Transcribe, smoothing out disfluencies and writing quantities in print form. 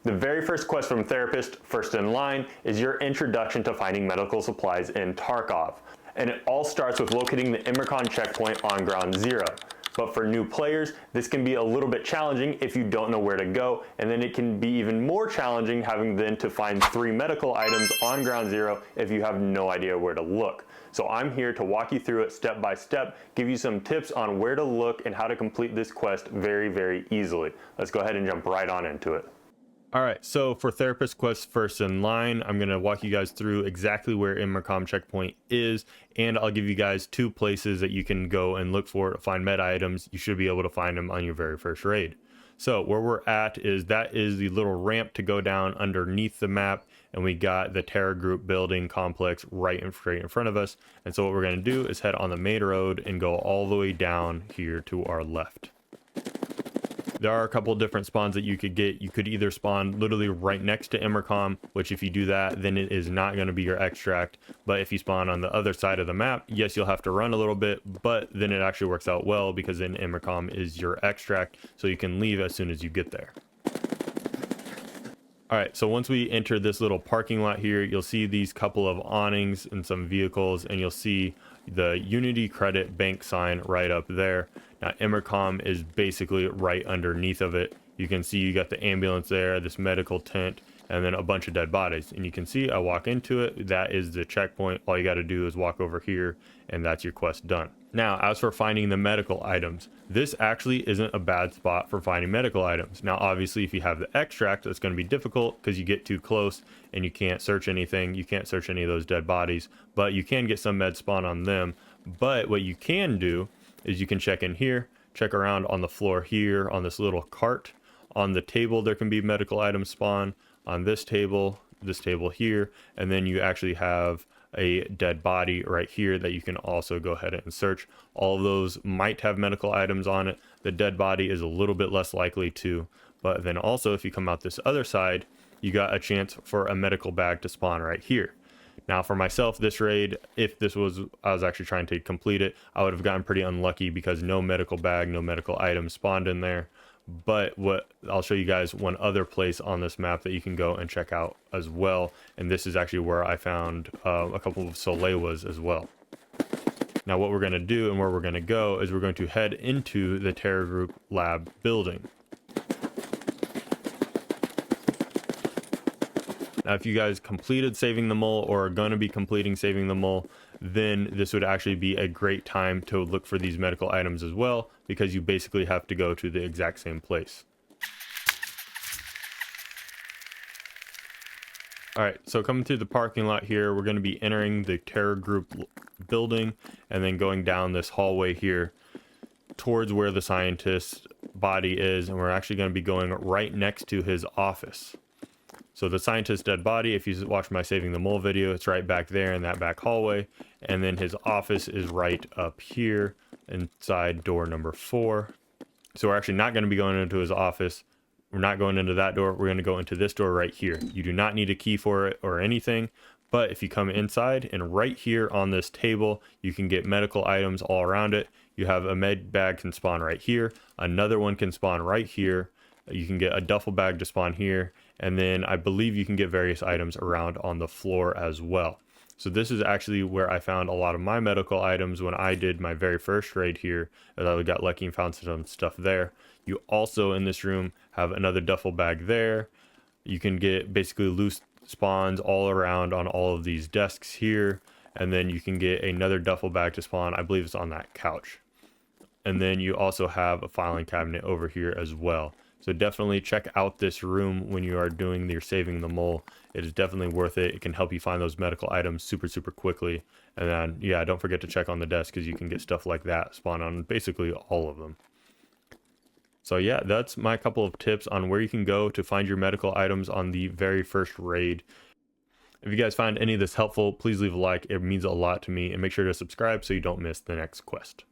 The very first quest from Therapist, First in Line, is your introduction to finding medical supplies in Tarkov. And it all starts with locating the Emercom checkpoint on ground zero. But for new players, this can be a little bit challenging if you don't know where to go, and then it can be even more challenging having then to find 3 medical items on ground zero if you have no idea where to look. So I'm here to walk you through it step by step, give you some tips on where to look and how to complete this quest very, very easily. Let's go ahead and jump right on into it. All right, so for Therapist Quest First in Line, I'm going to walk you guys through exactly where Emercom checkpoint is, and I'll give you guys 2 places that you can go and look for to find med items. You should be able to find them on your very first raid. So where we're at is that is the little ramp to go down underneath the map, and we got the Terror Group building complex straight in front of us. And so what we're going to do is head on the main road and go all the way down here to our left. There are a couple of different spawns that you could get. You could either spawn literally right next to Emercom, which if you do that, then it is not going to be your extract. But if you spawn on the other side of the map, yes, you'll have to run a little bit, but then it actually works out well because then Emercom is your extract, so you can leave as soon as you get there. All right, so once we enter this little parking lot here, you'll see these couple of awnings and some vehicles, and you'll see the Unity Credit Bank sign right up there. Now, Emercom is basically right underneath of it. You can see you got the ambulance there, this medical tent, and then a bunch of dead bodies. And you can see I walk into it. That is the checkpoint. All you got to do is walk over here, and that's your quest done. Now, as for finding the medical items, this actually isn't a bad spot for finding medical items. Now, obviously, if you have the extract, it's going to be difficult because you get too close and you can't search anything. You can't search any of those dead bodies, but you can get some med spawn on them. But what you can do is you can check in here, check around on the floor here on this little cart. On the table, there can be medical items spawn. On this table here, and then you actually have a dead body right here that you can also go ahead and search. All of those might have medical items on it. The dead body is a little bit less likely to, but then also if you come out this other side, you got a chance for a medical bag to spawn right here. Now for myself, this raid, if this was, I was actually trying to complete it, I would have gotten pretty unlucky because no medical bag, no medical item spawned in there. But what I'll show you guys one other place on this map that you can go and check out as well. And this is actually where I found a couple of Solewas as well. Now what we're going to do and where we're going to go is we're going to head into the Terror Group lab building. Now, if you guys completed Saving the Mole or are going to be completing Saving the Mole, then this would actually be a great time to look for these medical items as well, because you basically have to go to the exact same place. All right, so coming through the parking lot here, we're going to be entering the Terror Group building and then going down this hallway here towards where the scientist's body is, and we're actually going to be going right next to his office. So the scientist's dead body, if you watch my Saving the Mole video, it's right back there in that back hallway. And then his office is right up here inside door number 4. So we're actually not going to be going into his office. We're not going into that door. We're going to go into this door right here. You do not need a key for it or anything. But if you come inside and right here on this table, you can get medical items all around it. You have a med bag can spawn right here. Another one can spawn right here. You can get a duffel bag to spawn here. And then I believe you can get various items around on the floor as well. So this is actually where I found a lot of my medical items when I did my very first raid here, as I got lucky and found some stuff there. You also in this room have another duffel bag there. You can get basically loose spawns all around on all of these desks here. And then you can get another duffel bag to spawn. I believe it's on that couch. And then you also have a filing cabinet over here as well. So definitely check out this room when you are doing your Saving the Mole. It is definitely worth it. It can help you find those medical items super quickly. And then, yeah, don't forget to check on the desk because you can get stuff like that spawn on basically all of them. So yeah, that's my couple of tips on where you can go to find your medical items on the very first raid. If you guys find any of this helpful, please leave a like. It means a lot to me. And make sure to subscribe so you don't miss the next quest.